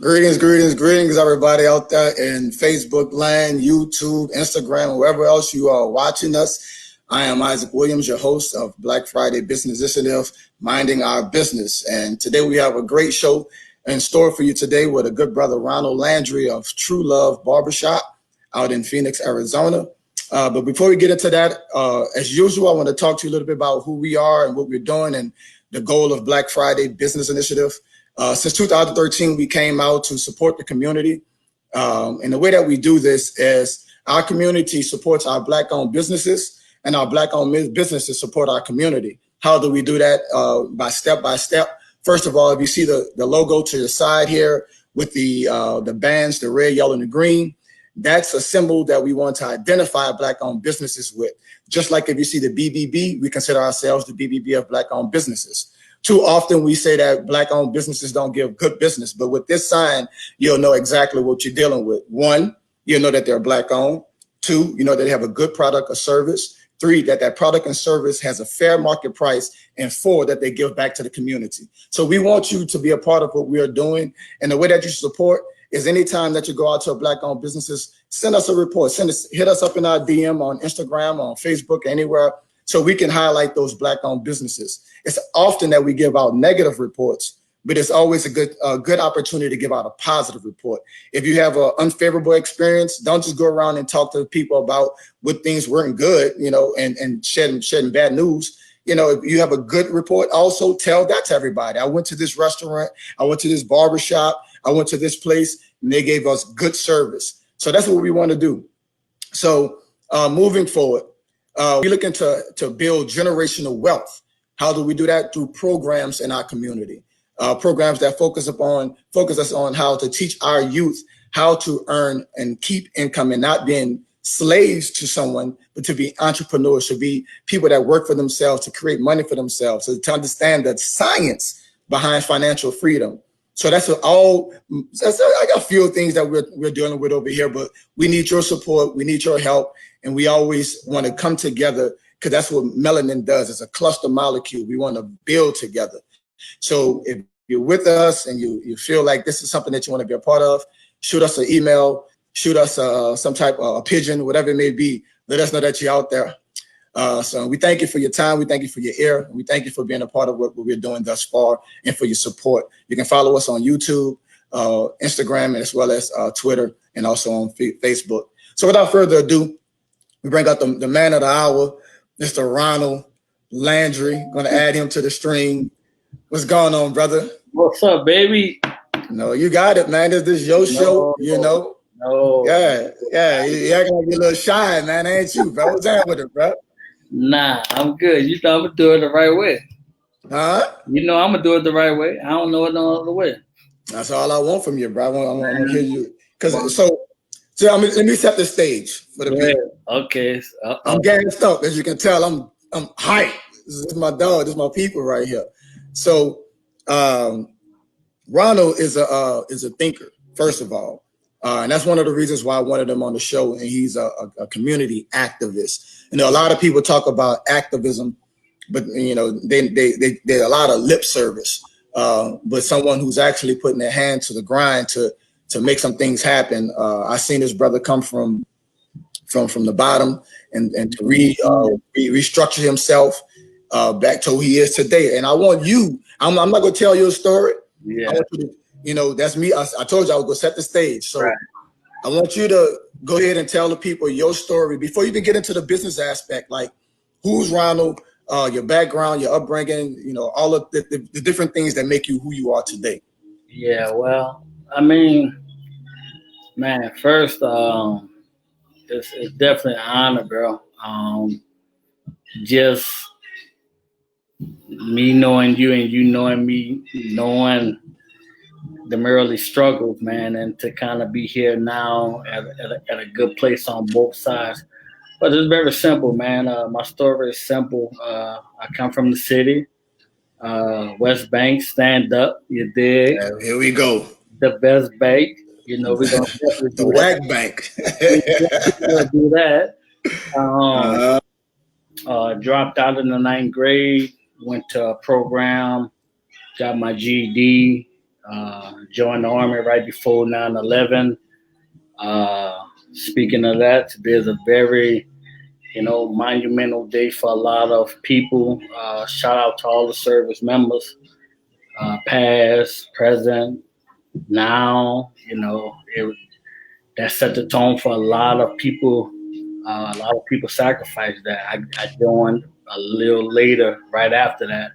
Greetings, everybody out there in Facebook land, YouTube, Instagram, wherever else you are watching us. I am Isaac Williams, your host of Black Friday Business Initiative, Minding Our Business. And today we have a great show in store for you today with a good brother, Ronald Landry of True Love Barbershop out in Phoenix, Arizona. But before we get into that, as usual, I want to talk to you a little bit about who we are and what we're doing and the goal of Black Friday Business Initiative. Since 2013, we came out to support the community. And the way that we do this is our community supports our Black-owned businesses, and our Black-owned businesses support our community. How do we do that? By step. First of all, if you see the logo to the side here with the bands, the red, yellow, and the green, that's a symbol that we want to identify Black-owned businesses with. Just like if you see the BBB, we consider ourselves the BBB of Black-owned businesses. Too often we say that Black-owned businesses don't give good business, but with this sign, you'll know exactly what you're dealing with. One, you'll know that they're Black-owned. Two, you know that they have a good product or service. Three, that product and service has a fair market price. And four, that they give back to the community. So we want you to be a part of what we are doing. And the way that you support is anytime that you go out to a Black-owned businesses, send us a report. Hit us up in our DM on Instagram, on Facebook, anywhere, so we can highlight those Black-owned businesses. It's often that we give out negative reports, but it's always a good opportunity to give out a positive report. If you have an unfavorable experience, don't just go around and talk to people about what things weren't good, and shedding bad news. If you have a good report, also tell that to everybody. I went to this restaurant, I went to this barber shop, I went to this place, and they gave us good service. So that's what we want to do. So moving forward, we're looking to build generational wealth. How do we do that? Through programs in our community, programs that focus us on how to teach our youth how to earn and keep income and not being slaves to someone, but to be entrepreneurs, to be people that work for themselves, to create money for themselves, to understand the science behind financial freedom. So I got a few things that we're dealing with over here, but we need your support, we need your help, and we always want to come together because that's what melanin does. It's a cluster molecule. We want to build together. So if you're with us and you feel like this is something that you want to be a part of, shoot us an email, shoot us some type of a pigeon, whatever it may be. Let us know that you're out there. So we thank you for your time. We thank you for your ear. We thank you for being a part of what we're doing thus far and for your support. You can follow us on YouTube, Instagram, as well as Twitter, and also on Facebook. So without further ado, we bring out the man of the hour, Mr. Ronald Landry. Going to add him to the stream. What's going on, brother? What's up, baby? No, you got it, man. This is your show, No. Yeah. You acting like you're a little shy, man. Ain't you, bro? What's that with it, bro? Nah, I'm good. You know I'm gonna do it the right way. Huh? You know I'm gonna do it the right way. I don't know it no other way. That's all I want from you, bro. I want to hear you. So let me set the stage for the people. Okay. I'm gassed up, as you can tell. I'm hyped. This is my dog. This is my people right here. So Ronald is a thinker, first of all, and that's one of the reasons why I wanted him on the show. And he's a community activist. A lot of people talk about activism, but they a lot of lip service. But someone who's actually putting their hand to the grind to make some things happen. I seen this brother come from the bottom and to restructure himself back to who he is today. And I want you. I'm not going to tell your story. Yeah. I want you to, that's me. I told you I was going to set the stage. So right. I want you to go ahead and tell the people your story before you even get into the business aspect. Like, who's Ronald? Your background, your upbringing, all of the different things that make you who you are today. Yeah, well, I mean, man, first, it's definitely an honor, bro. Just me knowing you and you knowing me, knowing the early struggles, man, and to kind of be here now at a good place on both sides. But it's very simple, man. My story is simple. I come from the city, West Bank, stand up, you dig? Here we go. The best bank. We're going to definitely do the whack bank. We're going to do that. Dropped out in the 9th grade, went to a program, got my GED, Joined the Army right before 9/11. Speaking of that, there's a very, monumental day for a lot of people. Shout out to all the service members, past, present, now. That set the tone for a lot of people. A lot of people sacrificed that. I joined a little later, right after that.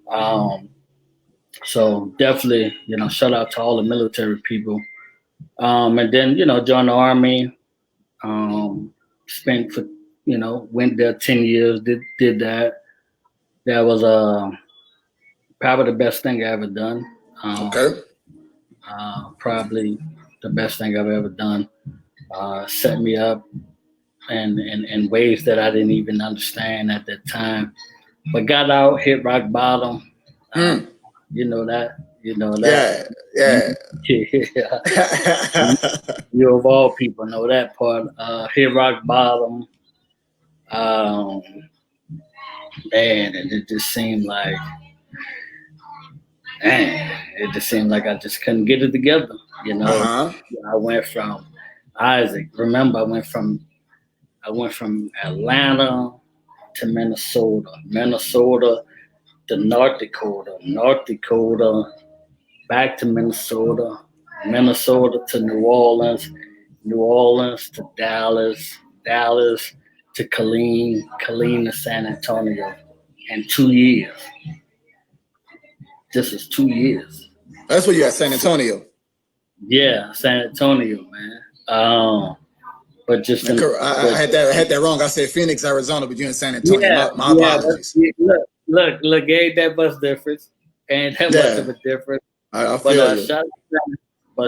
Um, so definitely, shout out to all the military people. And then, joined the Army. Spent for, went there 10 years. Did that. That was probably the best thing I ever done. Okay. Probably the best thing I've ever done. Set me up in ways that I didn't even understand at that time. But got out, hit rock bottom. You know that. Yeah. You of all people know that part. Hit rock bottom. Man, and it just seemed like, I just couldn't get it together. I went from Isaac. Remember, I went from Atlanta to Minnesota to North Dakota, back to Minnesota to New Orleans to Dallas to Killeen to San Antonio in 2 years. This is 2 years. That's where you at, San Antonio. Yeah, San Antonio, man. But just I had that wrong. I said Phoenix, Arizona, but you're in San Antonio. Yeah, my apologies. Look, ain't that much difference. Ain't that much of a difference. I feel you.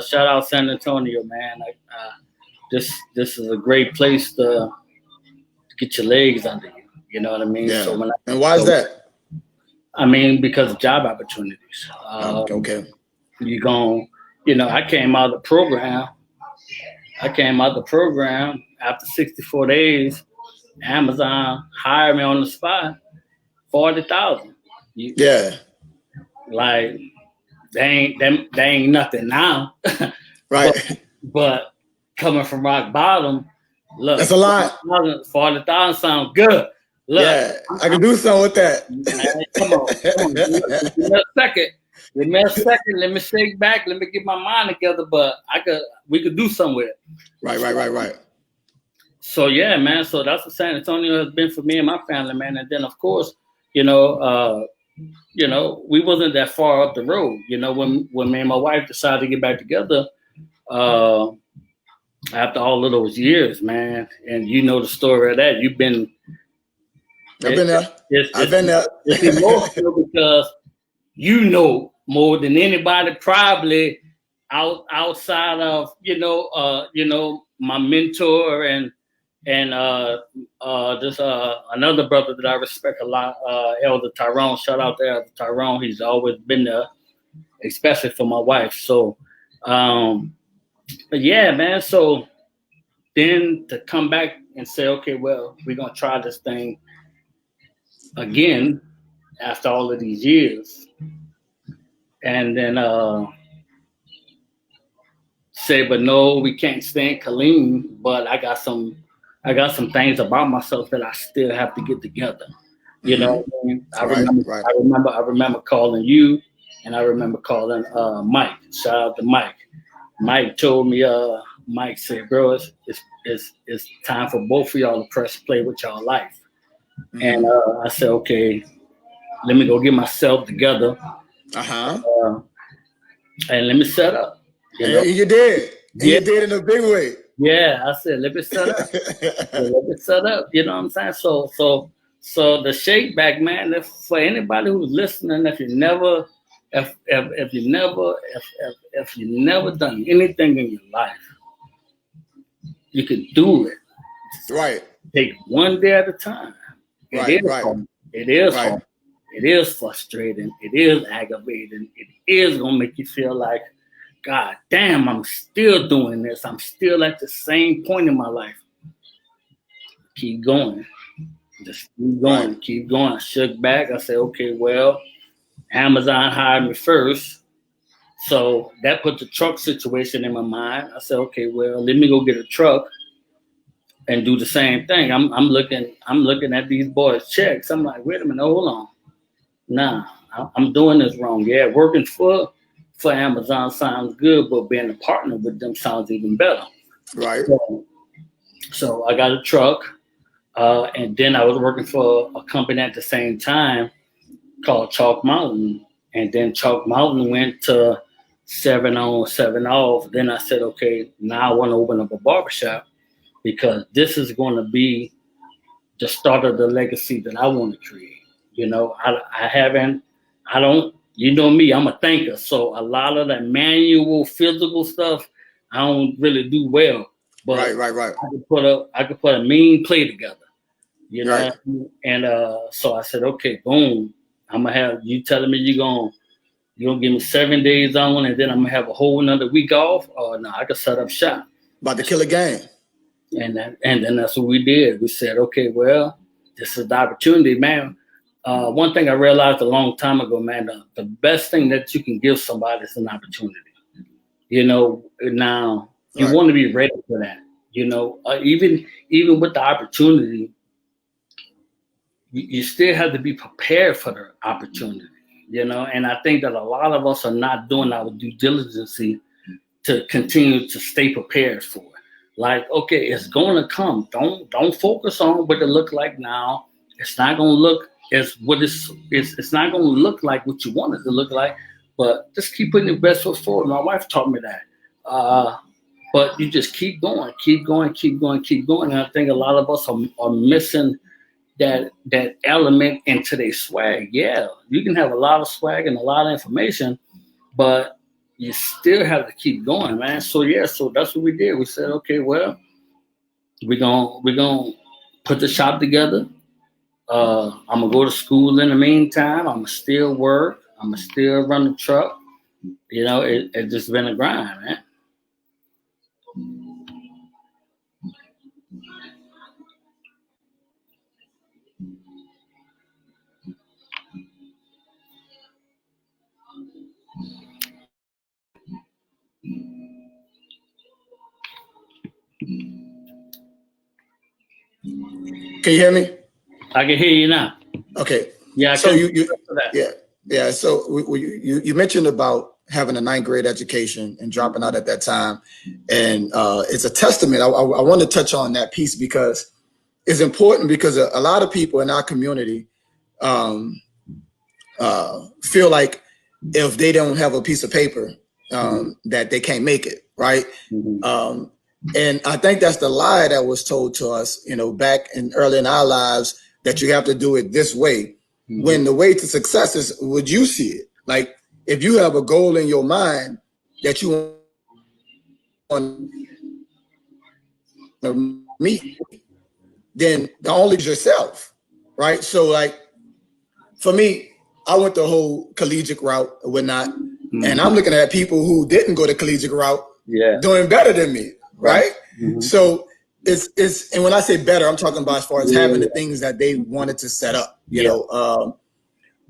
Shout out San Antonio, man. This is a great place to get your legs under you. You know what I mean? Yeah. And why is that? I mean, because of job opportunities. Okay. You gon', I came out of the program. After 64 days. Amazon hired me on the spot, 40,000. Yeah. Like they ain't nothing now. Right. But coming from rock bottom, look, that's a lot. 40,000 sounds good. Look, yeah, I can do something with that. Come on. Give me a second. Let me shake back. Let me get my mind together. But we could do something with it. Right. So yeah, man. So that's what San Antonio has been for me and my family, man. And then of course, we wasn't that far up the road. When me and my wife decided to get back together, after all of those years, man. And you know the story of that. I've been there. I've been there. It's emotional because more than anybody probably outside of my mentor and this another brother that I respect a lot, Elder Tyrone. Shout out to Elder Tyrone. He's always been there, especially for my wife. So, but yeah, man. So then to come back and say, okay, well, we're gonna try this thing again after all of these years, and then say, but no, we can't stay in Killeen. But I got some things about myself that I still have to get together. You know what I mean? I remember calling you, and I remember calling Mike. Shout out to Mike. Mike told me, Mike said, bro, it's time for both of y'all to press play with y'all life. And I said, okay, let me go get myself together. And let me set up. You did. You did in a big way. Yeah, I said, let me set up. You know what I'm saying? So the shake back, man, for anybody who's listening, if you never done anything in your life, you can do it. Right. Take one day at a time. It is hard. It is frustrating. It is aggravating. It is gonna make you feel like, God damn, I'm still doing this. I'm still at the same point in my life. Keep going. Just keep going. Right. Keep going. I shook back. I said, okay, well, Amazon hired me first. So that put the truck situation in my mind. I said, okay, well, let me go get a truck and do the same thing. I'm looking at these boys' checks. I'm like, wait a minute, hold on. Nah, I'm doing this wrong. Yeah, working for Amazon sounds good, but being a partner with them sounds even better. Right. So I got a truck, and then I was working for a company at the same time called Chalk Mountain, and then Chalk Mountain went to 7 on, 7 off. Then I said, okay, now I want to open up a barbershop because this is going to be the start of the legacy that I want to create. You know, I haven't, I don't, you know me, I'm a thinker. So a lot of that manual, physical stuff, I don't really do well. But Right. I could put a mean play together, you know. Right. And so I said, okay, boom, I'm gonna have you telling me you're gonna give me 7 days on, and then I'm gonna have a whole another week off. Or no, I could set up shop. About to kill a game. And then that's what we did. We said, okay, well, this is the opportunity, man. One thing I realized a long time ago, man, the best thing that you can give somebody is an opportunity. You know, now you want to be ready for that. You know, even with the opportunity, you still have to be prepared for the opportunity. You know, and I think that a lot of us are not doing our due diligence to continue to stay prepared for it. Like, okay, it's going to come. Don't focus on what it look like now. It's not going to look as what it's not going to look like what you want it to look like. But just keep putting your best foot forward. My wife taught me that. But you just keep going. And I think a lot of us are missing that element in today's swag. Yeah, you can have a lot of swag and a lot of information, but you still have to keep going, man. So that's what we did. We said, okay, well, we're gonna put the shop together. I'm gonna go to school in the meantime. I'm gonna still work. I'm gonna still run the truck. You know, it just been a grind, man. Can you hear me? I can hear you now. Okay. Yeah. So yeah. So you mentioned about having a 9th grade education and dropping out at that time, and it's a testament. I want to touch on that piece because it's important because a lot of people in our community feel like if they don't have a piece of paper that they can't make it, right? Mm-hmm. And I think that's the lie that was told to us, you know, back early in our lives, that you have to do it this way. Mm-hmm. When the way to success is, would you see it? Like, if you have a goal in your mind that you want to meet, then the only is yourself, right? So, like, for me, I went the whole collegiate route and whatnot, and I'm looking at people who didn't go the collegiate route, doing better than me, right? Mm-hmm. So it's and when I say better, I'm talking about as far as having the things that they wanted to set up, you know,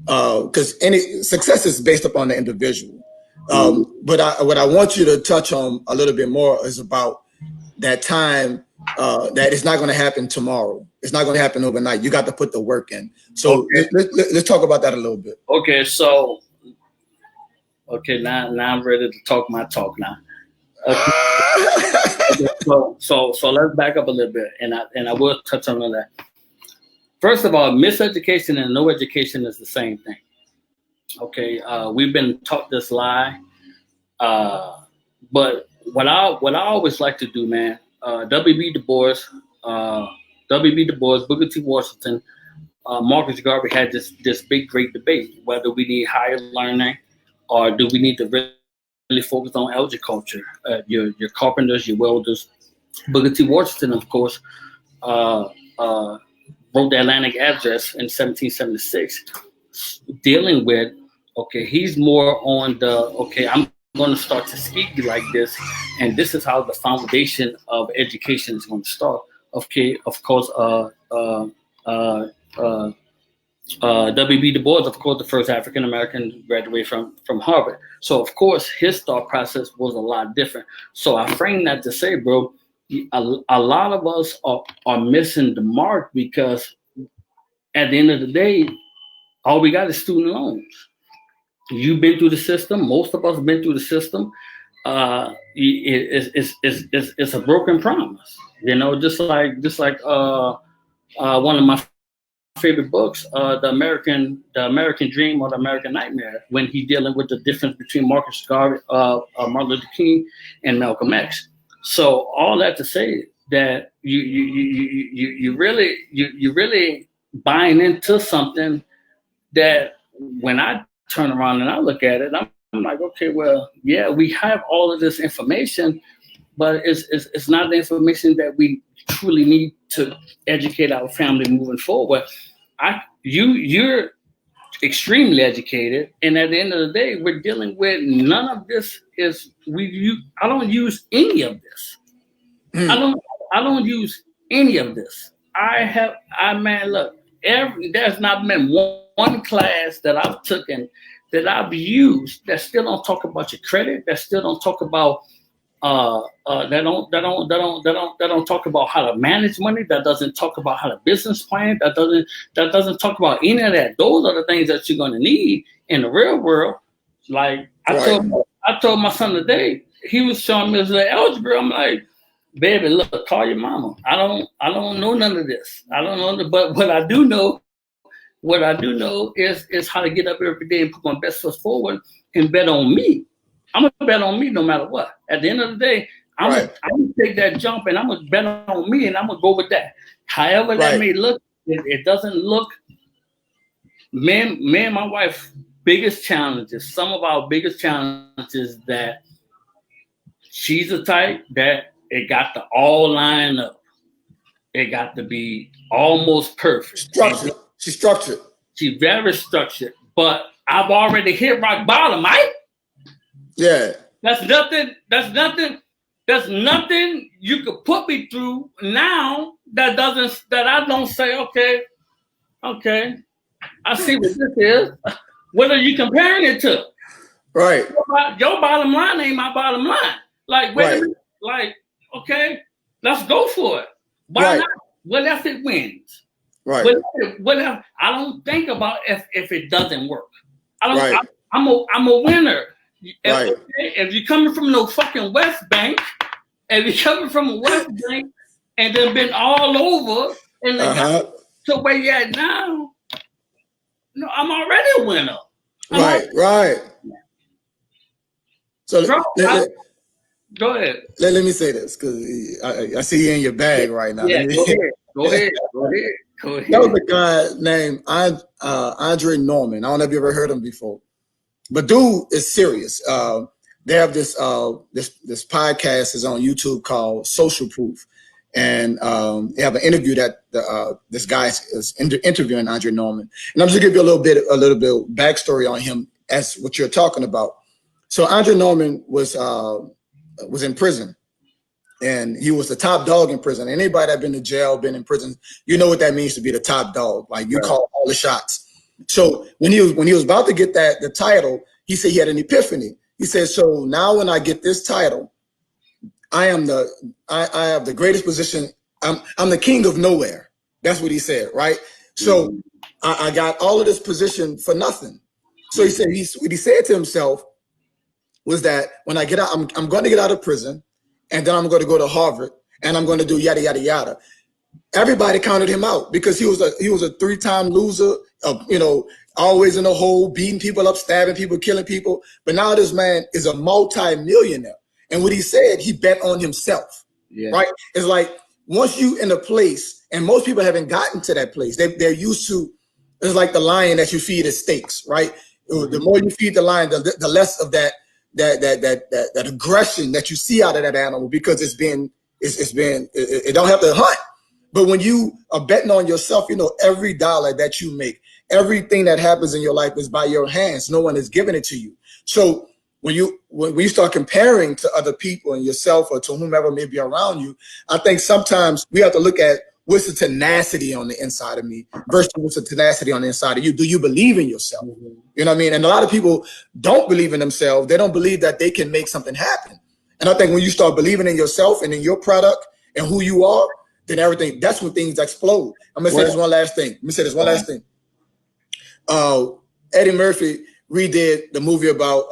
because any success is based upon the individual. But what I want you to touch on a little bit more is about that time that it's not going to happen tomorrow. It's not going to happen overnight. You got to put the work in. So let's talk about that a little bit. Okay, so now I'm ready to talk my talk now. Okay, so let's back up a little bit, and I will touch on that. First of all, miseducation and no education is the same thing. Okay, we've been taught this lie, but what I always like to do, man. W.B. Du Bois, Booker T. Washington, Marcus Garvey had this big great debate whether we need higher learning or do we need to really focus on agriculture. Your carpenters, your welders. Booker T. Washington, of course, wrote the Atlantic Address in 1776, dealing with, okay, he's more on I'm going to start to speak like this, and this is how the foundation of education is going to start. Okay, of course, W.B. Du Bois, of course, the first African American graduate from Harvard. So, of course, his thought process was a lot different. So I frame that to say, bro, a lot of us are missing the mark because at the end of the day, all we got is student loans. You've been through the system. Most of us have been through the system. It's a broken promise, you know. Just like one of my favorite books, the American Dream or the American Nightmare, when he's dealing with the difference between Marcus Garvey, Martin Luther King, and Malcolm X. So all that to say that you really buying into something that when I turn around and I look at it, I'm like, okay, well, yeah, we have all of this information, but it's not the information that we truly need to educate our family moving forward. You're extremely educated, and at the end of the day, we're dealing with none of this. I don't use any of this. I don't use any of this. Look, there's not been one class that I've taken that I've used that still don't talk about your credit, that still don't talk about that don't talk about how to manage money, that doesn't talk about how to business plan, that doesn't talk about any of that. Those are the things that you're gonna need in the real world. Like I told my son today, he was showing me his algebra. I'm like, baby, look, call your mama. I don't know none of this. I don't know, but what I do know is how to get up every day and put my best foot forward and bet on me. I'm gonna bet on me no matter what. At the end of the day, I'm gonna take that jump and I'm gonna bet on me and I'm gonna go with that. However that may look, it doesn't look. Me and my wife, some of our biggest challenges that she's the type that it got to all line up. It got to be almost perfect. She's structured. She's very structured, but I've already hit rock bottom, right? Yeah. That's nothing you could put me through now that I don't say, okay, I see what this is. What are you comparing it to? Right. Your bottom line ain't my bottom line. Like, wait a minute. Like, okay, let's go for it. Why not? What if it wins? Right. What if I don't think about if it doesn't work? I'm a winner. If you're coming from no fucking West Bank, and then been all over and to where you at now, no, I'm already a winner. Right. So go ahead. Let me say this because I see you in your bag right now. Yeah, go ahead. That was a guy named Andre Norman. I don't know if you ever heard him before, but dude is serious. They have this podcast is on YouTube called Social Proof, and they have an interview that this guy is interviewing Andre Norman. And I'm just gonna give you a little bit backstory on him as what you're talking about. So Andre Norman was in prison. And he was the top dog in prison. Anybody that been to jail, been in prison, you know what that means to be the top dog. Like you call all the shots. So when he was about to get the title, he said he had an epiphany. He said, so now when I get this title, I have the greatest position. I'm the king of nowhere. That's what he said, right? So I got all of this position for nothing. So he said what he said to himself was that when I get out, I'm going to get out of prison. And then I'm going to go to Harvard and I'm going to do yada, yada, yada. Everybody counted him out because he was a 3-time loser, always in the hole, beating people up, stabbing people, killing people. But now this man is a multi-millionaire. And what he said, he bet on himself, right? It's like once you in a place, and most people haven't gotten to that place, they're used to, it's like the lion that you feed at steaks, right? The more you feed the lion, the less of that aggression that you see out of that animal because it don't have to hunt. But when you are betting on yourself, every dollar that you make, everything that happens in your life is by your hands. No one is giving it to you. So when you start comparing to other people and yourself or to whomever may be around you, I think sometimes we have to look at what's the tenacity on the inside of me versus what's the tenacity on the inside of you? Do you believe in yourself? Mm-hmm. You know what I mean? And a lot of people don't believe in themselves. They don't believe that they can make something happen. And I think when you start believing in yourself and in your product and who you are, then everything, that's when things explode. I'm going to say this one last thing. Eddie Murphy redid the movie about,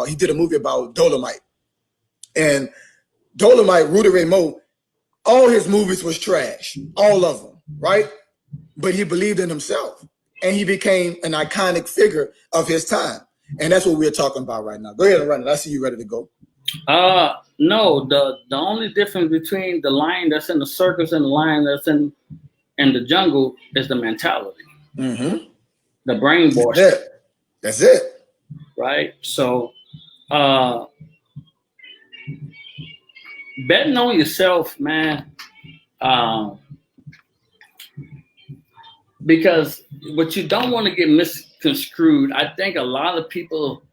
he did a movie about Dolomite. And Dolomite, Rudy Ray Moore, all his movies was trash, all of them, right? But he believed in himself, and he became an iconic figure of his time. And that's what we're talking about right now. Go ahead and run it. I see you ready to go. No, the only difference between the lion that's in the circus and the lion that's in the jungle is the mentality. Mm-hmm. The brainwash. That's it. Right? So, betting on yourself, man, because what you don't want to get misconstrued, I think a lot of people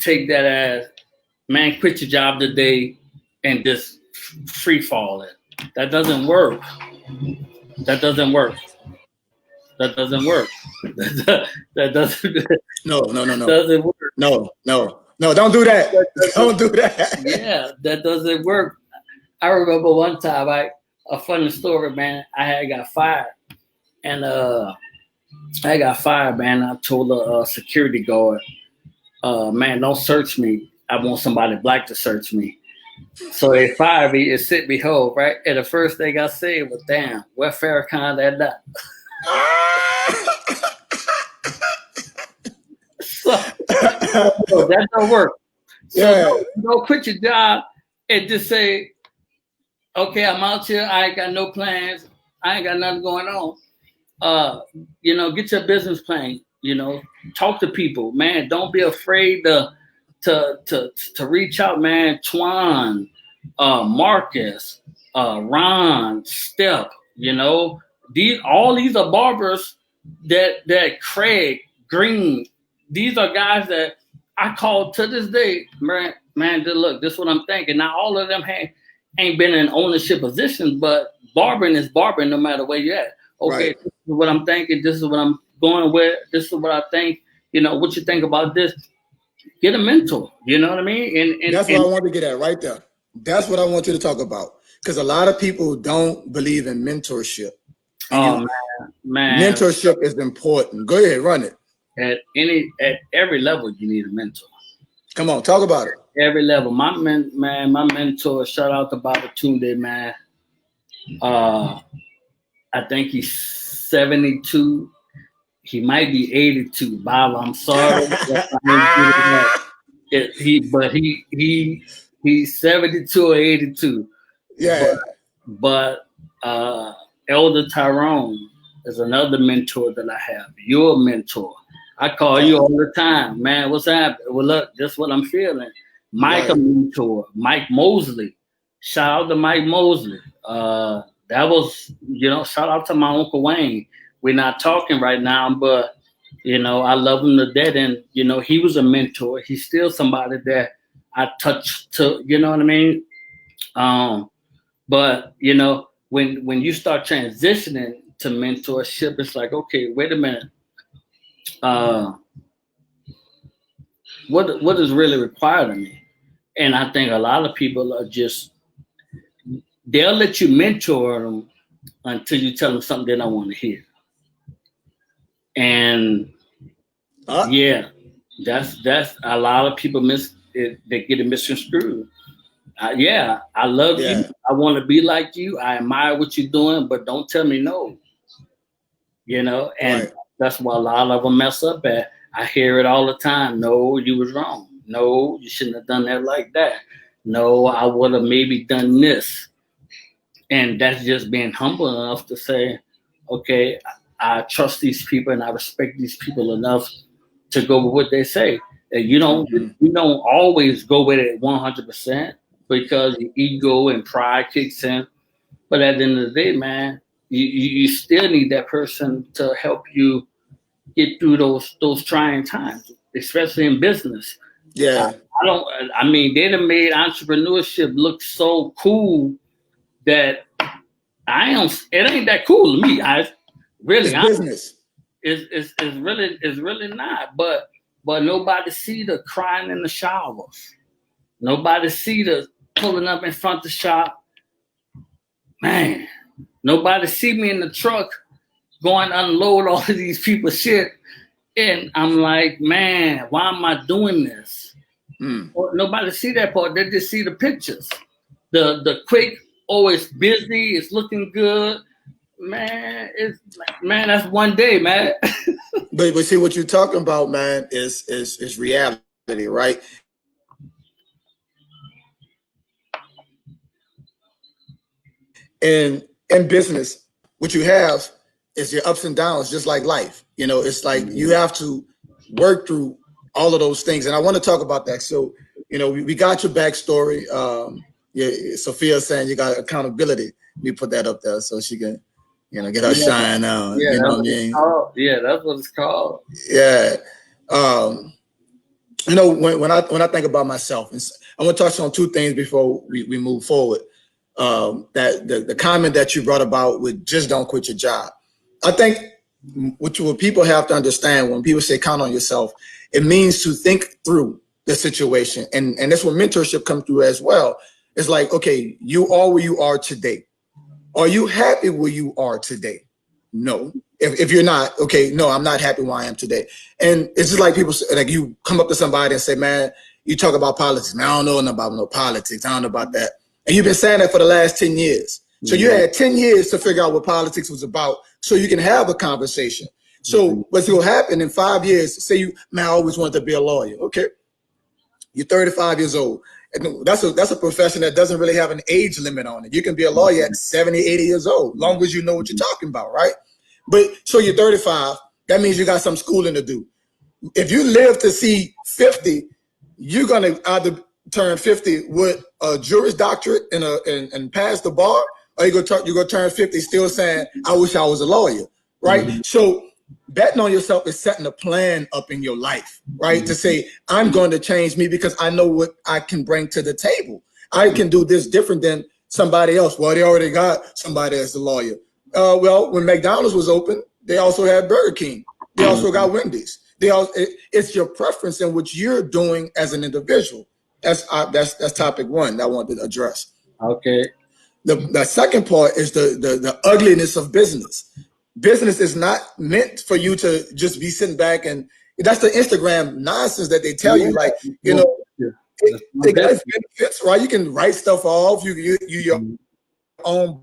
take that as, man, quit your job today and just free fall it. That doesn't work. That doesn't work. No. Doesn't work. No, don't do that. Don't do that. Yeah, that doesn't work. I remember one time, a funny story, man. I had got fired. And man. I told the security guard, man, don't search me. I want somebody black to search me. So they fired me and sent me home, right? And the first thing I said was, damn, where Farrakhan at that? So that don't work. So don't quit your job and just say, okay, I'm out here. I ain't got no plans. I ain't got nothing going on. Get your business plan. Talk to people, man. Don't be afraid to reach out, man. Twan, Marcus, Ron, Step. These are barbers that Craig Green. These are guys that I call to this day, man. Look, this is what I'm thinking. Now all of them ain't been in ownership positions, but barbering is barbering no matter where you're at. Okay, right. This is what I'm thinking. This is what I'm going with. This is what I think. What you think about this? Get a mentor. You know what I mean? And that's what I want to get at right there. That's what I want you to talk about, because a lot of people don't believe in mentorship. Man. Mentorship is important. Go ahead, run it. At every level, you need a mentor. Come on, talk about it. Every level. My mentor, shout out to Barber Tunde, man. I think he's 72. He might be 82. Bob, I'm sorry. He's 72 or 82. Yeah. But Elder Tyrone is another mentor that I have. You're a mentor. I call you all the time, man. What's happening? Well, look, this is what I'm feeling. Mike, a mentor. Mike Mosley. Shout out to Mike Mosley. That was, shout out to my Uncle Wayne. We're not talking right now, but, I love him to death. And, he was a mentor. He's still somebody that I touch to, you know what I mean? But, when you start transitioning to mentorship, it's like, okay, wait a minute. What is really required of me? And I think a lot of people are just, they'll let you mentor them until you tell them something they don't want to hear. And that's a lot of people they get it misconstrued. I love you. I want to be like you. I admire what you're doing, but don't tell me no. And that's why a lot of them mess up at. I hear it all the time. No, you was wrong. No, you shouldn't have done that like that. No, I would have maybe done this. And that's just being humble enough to say, okay, I trust these people and I respect these people enough to go with what they say. And you don't always go with it 100% because your ego and pride kicks in. But at the end of the day, man, you still need that person to help you get through those trying times, especially in business. Yeah. They done made entrepreneurship look so cool that I am. It ain't that cool to me. I really, It's business. it's really not. But nobody see the crying in the showers. Nobody see the pulling up in front of the shop. Man, nobody see me in the truck going to unload all of these people's shit. And I'm like, man, why am I doing this? Well, nobody see that part. They just see the pictures. The quick, oh, it's busy, it's looking good. Man, that's one day, man. But see what you're talking about, man, is reality, right? In business, what you have is your ups and downs, just like life. You know, it's like you have to work through all of those things. And I want to talk about that. So, you know, we got your backstory. Yeah, Sophia saying you got accountability. We put that up there so she can, you know, get her shine on. Yeah, you know that's what I mean? Yeah, that's what it's called. Yeah. You know, when I think about myself, I want to touch on two things before we move forward. That the comment that you brought about with just don't quit your job. I think what people have to understand when people say count on yourself, it means to think through the situation. And that's where mentorship comes through as well. It's like, okay, you are where you are today. Are you happy where you are today? No. If you're not, okay, no, I'm not happy where I am today. And it's just like people, like you come up to somebody and say, man, you talk about politics. Man, I don't know about no politics. I don't know about that. And you've been saying that for the last 10 years. So you had 10 years to figure out what politics was about so you can have a conversation. So what's going to happen in 5 years, say you, man, I always wanted to be a lawyer. Okay. You're 35 years old. And that's a profession that doesn't really have an age limit on it. You can be a lawyer at 70, 80 years old, long as you know what you're talking about, right? But so you're 35, that means you got some schooling to do. If you live to see 50, you're gonna either turn 50 with a Juris Doctorate and pass the bar, or you're gonna turn 50 still saying, I wish I was a lawyer, right? So betting on yourself is setting a plan up in your life, right? To say, I'm going to change me because I know what I can bring to the table. I can do this different than somebody else. Well, they already got somebody as a lawyer. Well, when McDonald's was open, they also had Burger King. They also got Wendy's. It's your preference in what you're doing as an individual. That's topic one that I wanted to address. Okay. The second part is the ugliness of business. Business is not meant for you to just be sitting back and that's the Instagram nonsense that they tell you. Like, you know, it got benefits, right? You can write stuff off. You your own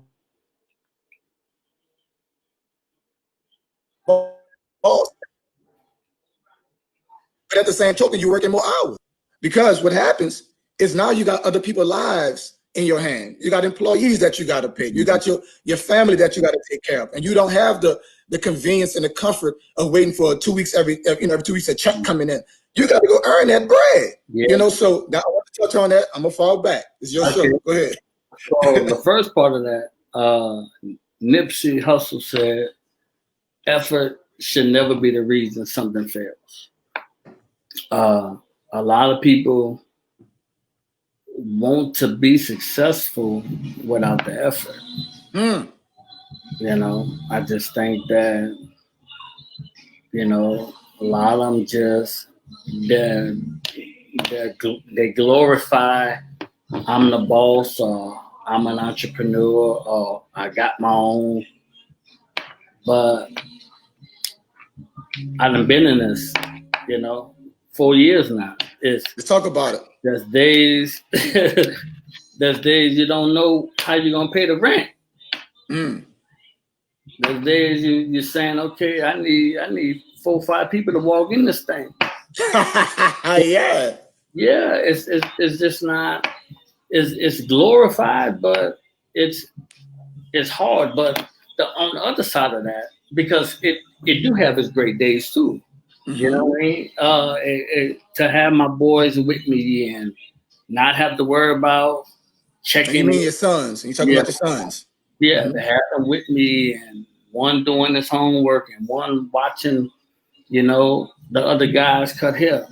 boss. But at the same token, you're working more hours because what happens is now you got other people's lives in your hand. You got employees that you got to pay. You got your family that you got to take care of, and you don't have the convenience and the comfort of waiting for 2 weeks every 2 weeks a check coming in. You got to go earn that bread. Yeah. You know, so now I want to touch on that. I'm gonna fall back. It's your show. Go ahead. So the first part of that, Nipsey Hussle said, effort should never be the reason something fails. A lot of people want to be successful without the effort. You know, I just think that, you know, a lot of them just, they glorify, I'm the boss, or I'm an entrepreneur, or I got my own. But I done been in this, you know, 4 years now. Let's talk about it. There's days, you don't know how you're gonna pay the rent. There's days you're saying, okay, I need 4 or 5 people to walk in this thing. Yeah. Yeah, it's just not. It's glorified, but it's hard. But on the other side of that, because it do have its great days too. You know what I mean? To have my boys with me and not have to worry about checking. You mean your sons? You talking about your sons? Yeah, to have them with me and one doing his homework and one watching, you know, the other guys cut hair.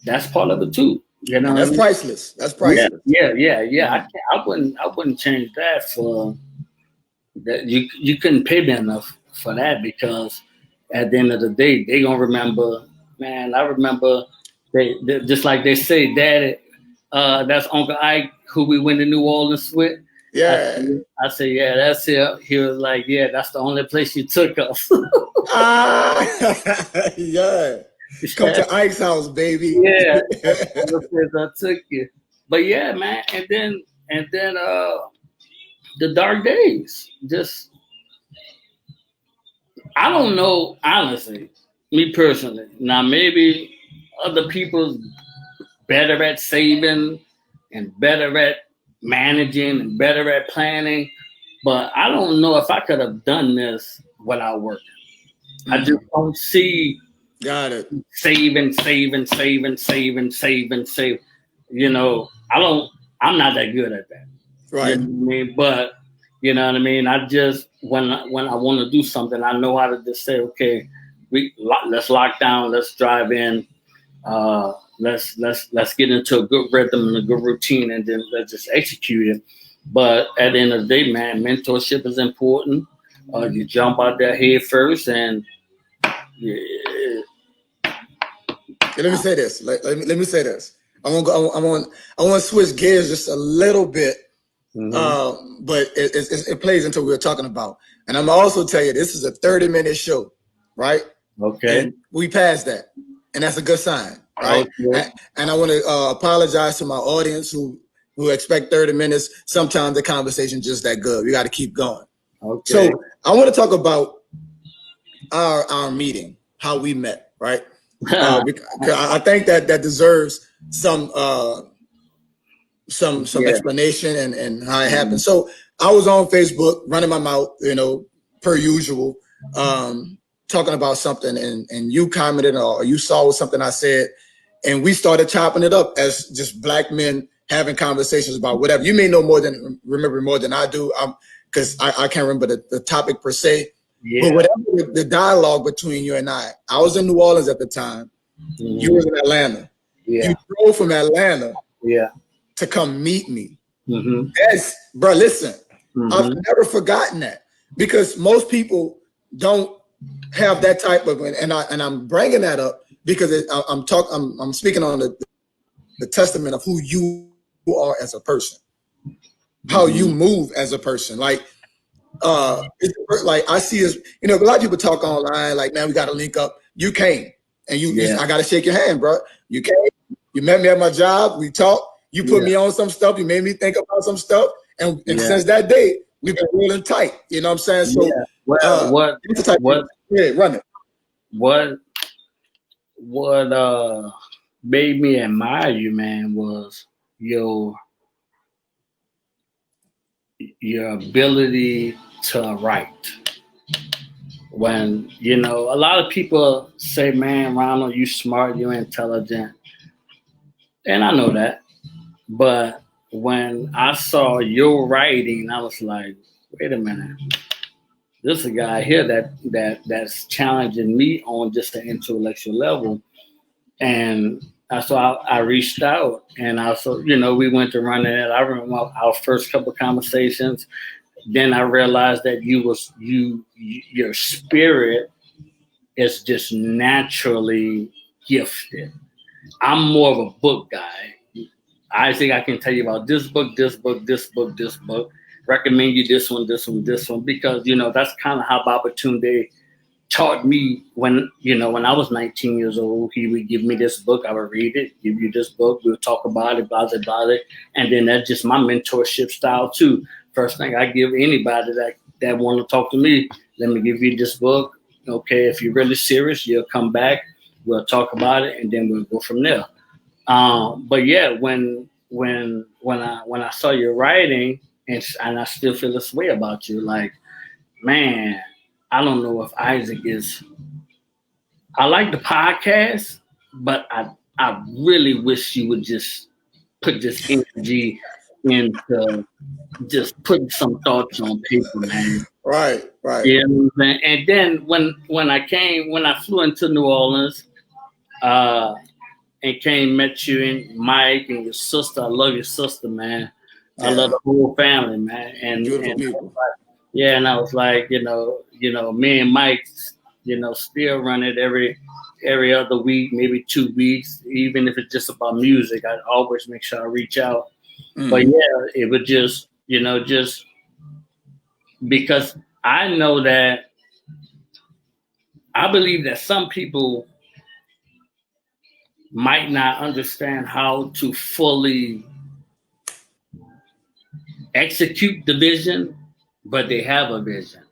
That's part of it too. You know And what I that's mean? priceless. That's Yeah, priceless. yeah. I wouldn't change that for that. You couldn't pay me enough for that because at the end of the day, they gonna remember. Man, I remember they just like they say, Daddy. That's Uncle Ike who we went to New Orleans with. Yeah. I said, yeah, that's it. He was like, yeah, that's the only place you took us. Yeah. Come Yeah, to Ike's house, baby. yeah, that's the only place I took you. But yeah, man, and then the dark days. Just I don't know, honestly, me personally. Now maybe other people's better at saving and better at managing and better at planning. But I don't know if I could have done this without working. I just don't see Got it. save. You know, I'm not that good at that. You Right. know what I mean? But you know what I mean? I just when I want to do something, I know how to just say, okay, let's lock down, let's drive in, let's get into a good rhythm and a good routine, and then let's just execute it. But at the end of the day, man, mentorship is important. You jump out there head first, and yeah, Let me say this. Let me say this. I want go. I want to switch gears just a little bit, mm-hmm. but it plays into what we're talking about. And I'm also tell you this is a 30-minute show, right? Okay. And we passed that, and that's a good sign, right? Okay. And I want to apologize to my audience who expect 30 minutes. Sometimes the conversation just that good. We got to keep going. Okay. So I want to talk about our meeting, how we met, right? I think that deserves some explanation and how it happened. So I was on Facebook running my mouth, per usual, talking about something, and you commented or you saw something I said, and we started chopping it up as just black men having conversations about whatever. You may know remember more than I do, because I can't remember the topic per se. Yeah. But whatever the dialogue between you and I was in New Orleans at the time. Mm-hmm. You were in Atlanta. Yeah. You drove from Atlanta. Yeah. To come meet me. Mm-hmm. Yes, bro. Listen, mm-hmm. I've never forgotten that because most people don't have that type of, and I'm bringing that up because I'm speaking on the testament of who you are as a person, how you move as a person. Like I see us, a lot of people talk online like, man, we got to link up. You came and I got to shake your hand, bro. You came, you met me at my job. We talked, you put me on some stuff. You made me think about some stuff. And since that day, we've been rolling tight. You know what I'm saying? So what run it. What made me admire you, man, was your ability to write. When, a lot of people say, man, Ronald, you smart, you intelligent. And I know that. But when I saw your writing, I was like, wait a minute. This is a guy here that's challenging me on just an intellectual level. And so I reached out, and also, we went to run it. I remember our first couple of conversations. Then I realized that your spirit is just naturally gifted. I'm more of a book guy. I think I can tell you about this book. Recommend you this one, because that's kind of how Baba Tunde taught me when I was 19 years old. He would give me this book, I would read it, give you this book, we'll talk about it, blah, blah, blah. And then that's just my mentorship style too. First thing I give anybody that want to talk to me, let me give you this book. Okay, if you're really serious, you'll come back, we'll talk about it, and then we'll go from there. But yeah, when I saw your writing, and I still feel this way about you, like, man, I don't know if Isaac is. I like the podcast, but I really wish you would just put this energy into just putting some thoughts on paper, man. Right. Yeah, and then when I flew into New Orleans, and came met you and Mike and your sister. I love your sister, man. I love Yeah. the whole family, man. Beautiful And people. yeah, and I was like, me and Mike, still run it every other week, maybe 2 weeks, even if it's just about music. I always make sure I reach out. But yeah, it would just, just because I know that I believe that some people might not understand how to fully execute the vision, but they have a vision.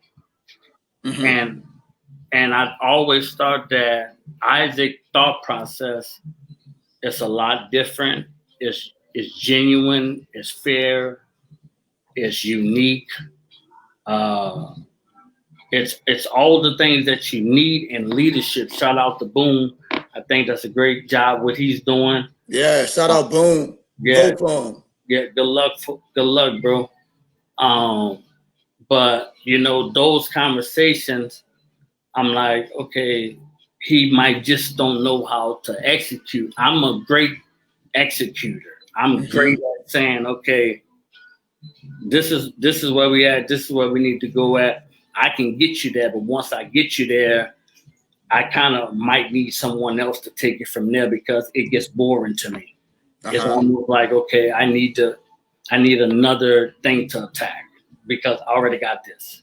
And I always thought that Isaac's thought process is a lot different. It's genuine, it's fair, it's unique. Uh, it's all the things that you need in leadership. Shout out to Boom. I think that's a great job what he's doing. Yeah, shout out Boom. Yeah, Vote for him. yeah. Good luck, bro. But those conversations, I'm like, okay, he might just don't know how to execute. I'm a great executor. I'm great at saying, okay, this is where we at. This is where we need to go at. I can get you there, but once I get you there, I kind of might need someone else to take it from there because it gets boring to me. It's almost like, okay, I need another thing to attack because I already got this.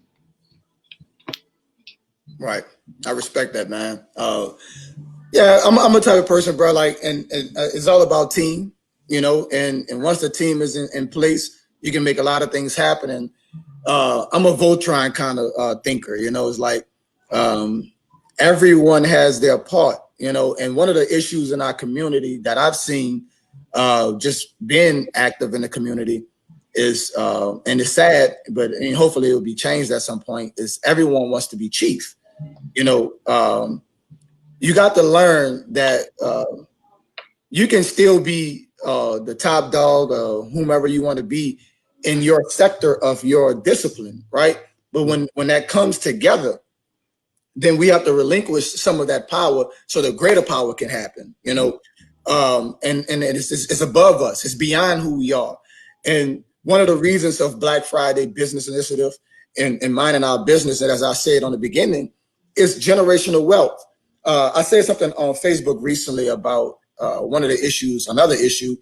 Right. I respect that, man. Yeah, I'm a type of person, bro. Like, and it's all about team, and once the team is in place, you can make a lot of things happen. And I'm a Voltron kind of thinker, it's like everyone has their part, and one of the issues in our community that I've seen just being active in the community is, and it's sad, but hopefully it will be changed at some point, is everyone wants to be chief. You got to learn that you can still be the top dog or whomever you want to be in your sector of your discipline, right? But when that comes together, then we have to relinquish some of that power so the greater power can happen, and it's above us. It's beyond who we are. And one of the reasons of Black Friday Business Initiative and minding our business, and as I said on the beginning, is generational wealth. I said something on Facebook recently about one of the issues, another issue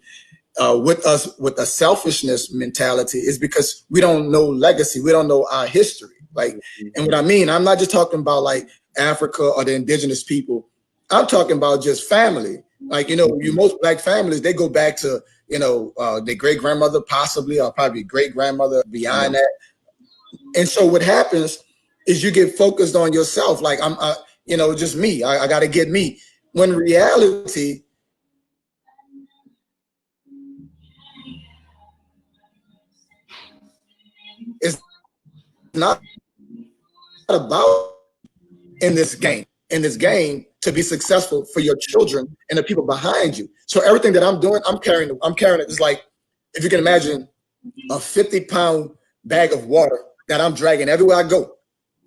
with us with a selfishness mentality is because we don't know legacy. We don't know our history. Like, and what I mean, I'm not just talking about like Africa or the indigenous people. I'm talking about just family. Like, most Black families, they go back to, their great grandmother, possibly, or probably great grandmother beyond that. And so what happens is you get focused on yourself. Like, I'm, just me. I got to get me. When reality, it's not about in this game to be successful for your children and the people behind you. So everything that I'm doing, I'm carrying it. It's like, if you can imagine a 50-pound bag of water that I'm dragging everywhere I go.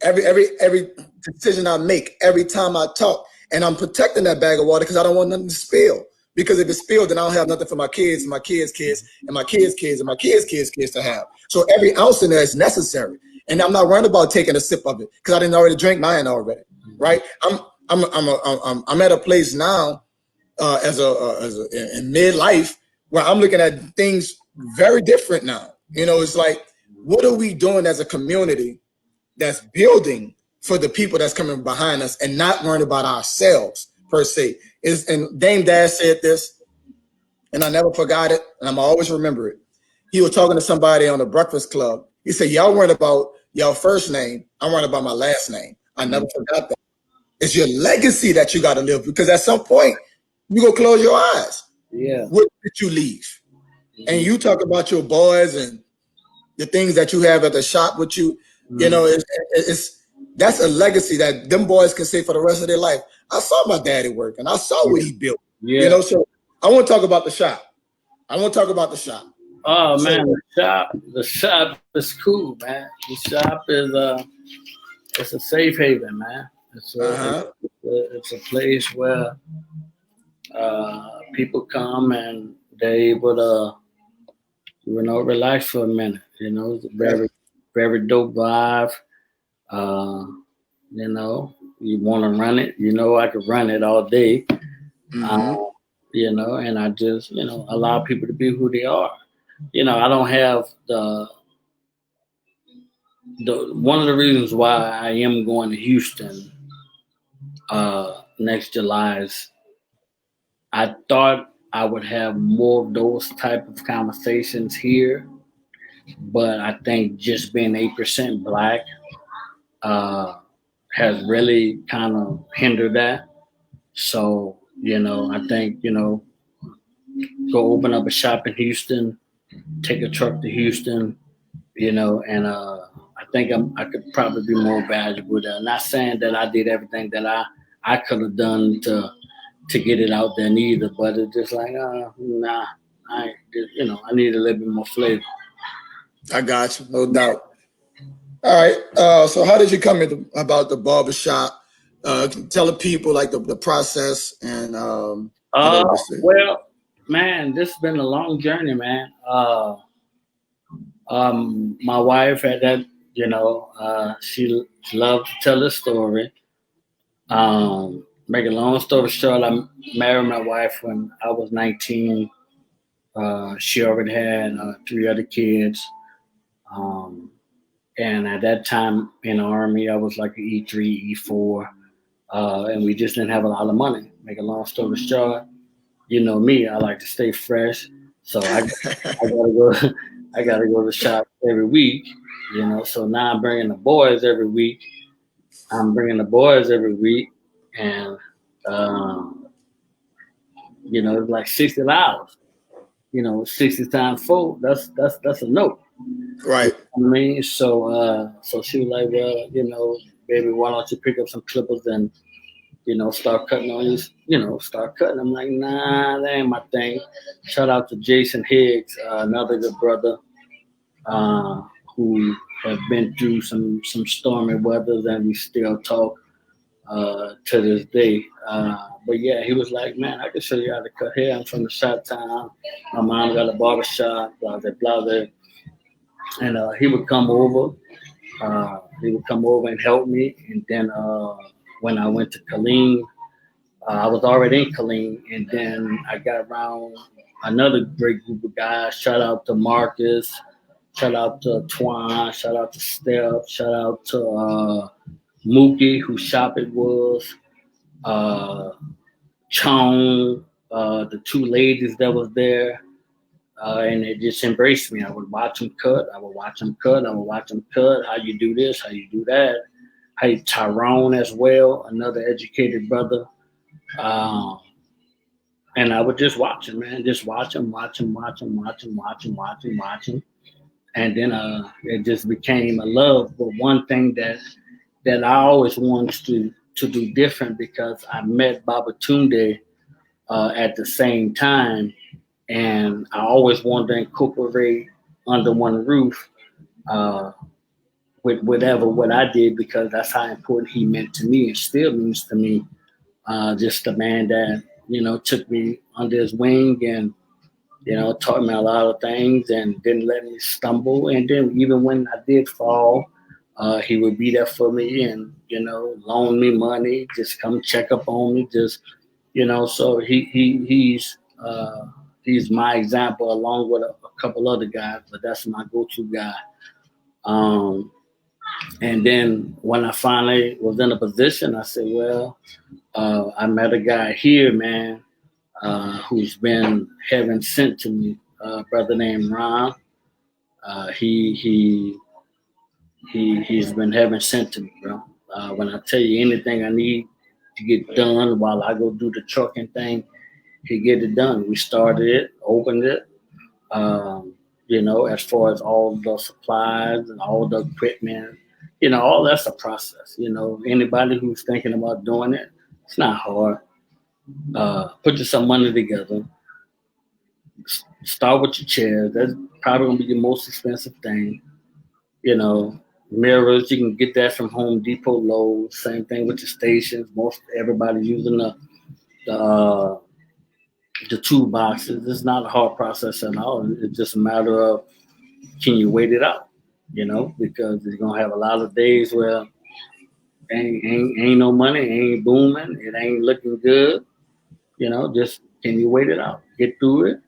Every decision I make, every time I talk, and I'm protecting that bag of water because I don't want nothing to spill. Because if it spilled, then I don't have nothing for my kids and my kids' kids and my kids' kids and my kids' kids to have. So every ounce in there is necessary. And I'm not worried about taking a sip of it because I didn't already drink mine already, right? I'm at a place now as in midlife where I'm looking at things very different now. It's like, what are we doing as a community that's building for the people that's coming behind us and not worrying about ourselves per se? And Dame Dash said this, and I never forgot it, and I'm always remember it. He was talking to somebody on the Breakfast Club. He said, y'all worried about y'all first name. I'm worried about my last name. I never forgot that. It's your legacy that you got to live, because at some point you go close your eyes. Yeah. What did you leave? And you talk about your boys and the things that you have at the shop with you. That's a legacy that them boys can say for the rest of their life. I saw my daddy work and I saw what he built. So I want to talk about the shop. Oh man, the shop is cool, man. The shop is it's a safe haven, man. It's a place where people come and they're able to, relax for a minute. It's a Okay. very dope vibe. Uh, you want to run it. I could run it all day. Uh, Mm-hmm. and I just, allow people to be who they are. I don't have the one of the reasons why I am going to Houston next July is I thought I would have more of those type of conversations here, but I think just being 8% black uh, has really kind of hindered that. So, I think, go open up a shop in Houston, take a truck to Houston, and I think I could probably be more valuable there. Not saying that I did everything that I could have done to get it out there neither, but it's just like, nah, I need a little bit more flavor. I got you, no doubt. All right. So how did you come into about the barbershop? Tell the people like the process and just Well, man, this has been a long journey, man. My wife had that, she loved to tell the story. Make a long story short, I married my wife when I was 19. She already had three other kids. Um, and at that time in the Army, I was like an E3, E4. And we just didn't have a lot of money. Make a long story short, you know me, I like to stay fresh. So I gotta go, I gotta go to the shop every week, So now I'm bringing the boys every week. And um, it's like $60. 60 times four. That's a note. You right. know what I mean? So she was like, well, baby, why don't you pick up some clippers and start cutting on you, start cutting. I'm like, nah, that ain't my thing. Shout out to Jason Higgs, another good brother, uh, who have been through some stormy weathers and we still talk to this day. But yeah, he was like, man, I can show you how to cut hair. I'm from the shop town. My mom got a barber shop, blah, blah, blah, blah. And he would come over. He would come over and help me. And then when I went to Killeen, I was already in Killeen. And then I got around another great group of guys. Shout out to Marcus. Shout out to Twan. Shout out to Steph. Shout out to Mookie, whose shop it was. Uh, Chong, the two ladies that was there. And it just embraced me. I would watch them cut. I would watch them cut. I would watch them cut. How you do this? How you do that? Hey, Tyrone as well, another educated brother. Um, and I would just watch him, man. Just watch him, watch him, watch him, watch him, watch him, watch him, watch him. And then it just became a love. But one thing that I always wanted to do different because I met Baba Tunde at the same time, and I always wanted to incorporate under one roof uh, with whatever what I did because that's how important he meant to me and still means to me. Just a man that took me under his wing and taught me a lot of things and didn't let me stumble. And then even when I did fall, he would be there for me and loan me money, just come check up on me, just So he's my example along with a couple other guys, but that's my go-to guy. Um, and then when I finally was in a position, I said, well, I met a guy here, man, who's been heaven sent to me, a brother named Ron. He's been heaven sent to me, bro. When I tell you anything I need to get done while I go do the trucking thing, he get it done. We started it, opened it. As far as all the supplies and all the equipment, all that's a process. Anybody who's thinking about doing it, it's not hard. Put you some money together. Start with your chairs. That's probably gonna be your most expensive thing. You know, Mirrors, you can get that from Home Depot, Lowe's. Same thing with the stations. Most everybody's using the the toolboxes. It's not a hard process at all. It's just a matter of, can you wait it out? Because you're gonna have a lot of days where ain't no money, ain't booming, it ain't looking good. Just, can you wait it out? Get through it.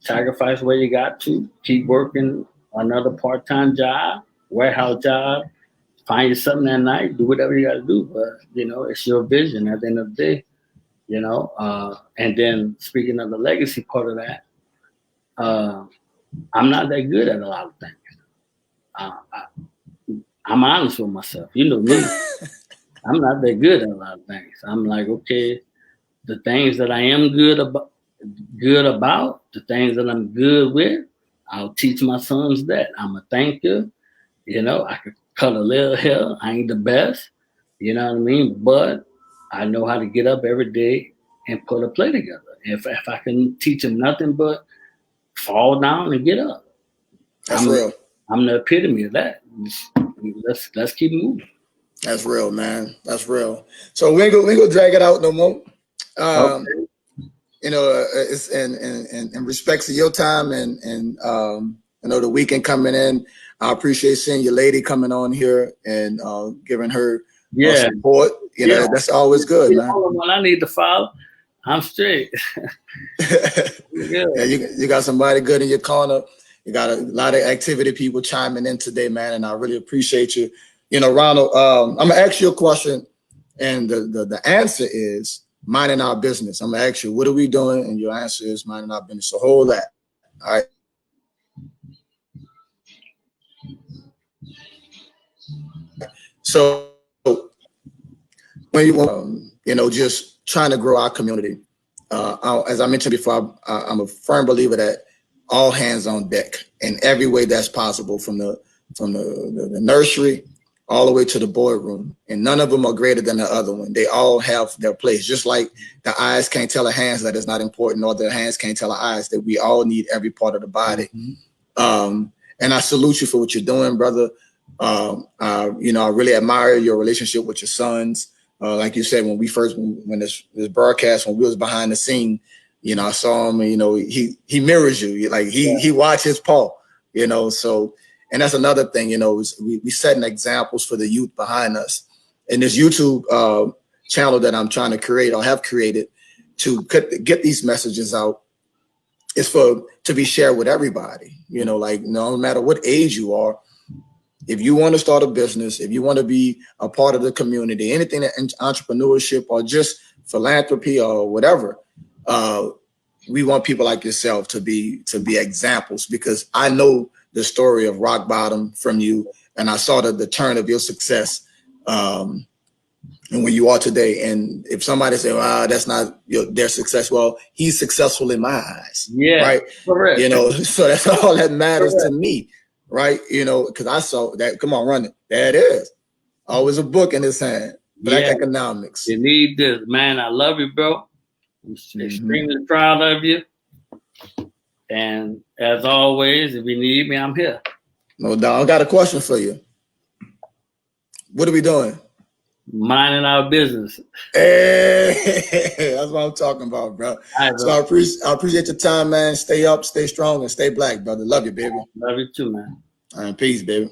Sacrifice where you got to. Keep working another part-time job, warehouse job. Find you something at night. Do whatever you got to do. But it's your vision at the end of the day. And then speaking of the legacy part of that, I'm not that good at a lot of things. I'm honest with myself. You know me. I'm not that good at a lot of things. I'm like, okay, the things that I am good about, the things that I'm good with, I'll teach my sons that. I'm a thinker. I could cut a little hair. I ain't the best. You know what I mean? But I know how to get up every day and put a play together. If I can teach them nothing but fall down and get up. That's real. I'm the epitome of that. Let's keep moving. That's real, man. That's real. So we ain't gonna drag it out no more. Okay. It's in respects of your time and the weekend coming in. I appreciate seeing your lady coming on here and giving her support. That's always good, man. When I need to follow, I'm straight. Yeah, you got somebody good in your corner. You got a lot of activity people chiming in today, man, and I really appreciate you. Ronald, I'm gonna ask you a question, and the answer is minding our business. I'm gonna ask you, what are we doing? And your answer is minding our business. So hold that. All right. So when you just trying to grow our community, as I mentioned before, I'm a firm believer that all hands on deck in every way that's possible, from the nursery all the way to the boardroom, and none of them are greater than the other one. They all have their place. Just like the eyes can't tell the hands that it's not important, or the hands can't tell the eyes that we all need every part of the body. Mm-hmm. And I salute you for what you're doing, brother. I really admire your relationship with your sons. Like you said, when this broadcast, when we was behind the scene, I saw him, and, he mirrors you. Like he watches Paul, so. And that's another thing, we setting examples for the youth behind us. And this YouTube channel that I'm trying to create, or have created, to get these messages out, is to be shared with everybody. No matter what age you are, if you want to start a business, if you want to be a part of the community, anything that entrepreneurship or just philanthropy or whatever, we want people like yourself to be examples, because I know the story of rock bottom from you, and I saw the turn of your success, and where you are today. And if somebody say, "Wow, that's not their success," well, he's successful in my eyes, right? Correct. So that's all that matters to me, right? Because I saw that. Come on, run it. There it is. Always a book in his hand. Black Economics. You need this, man. I love you, bro. I'm extremely proud of you. And as always, if you need me, I'm here. No doubt. I got a question for you. What are we doing? Minding our business. Hey, that's what I'm talking about, bro. Right, so I appreciate your time, man. Stay up, stay strong, and stay black, brother. Love you, baby. Love you too, man. All right, peace, baby.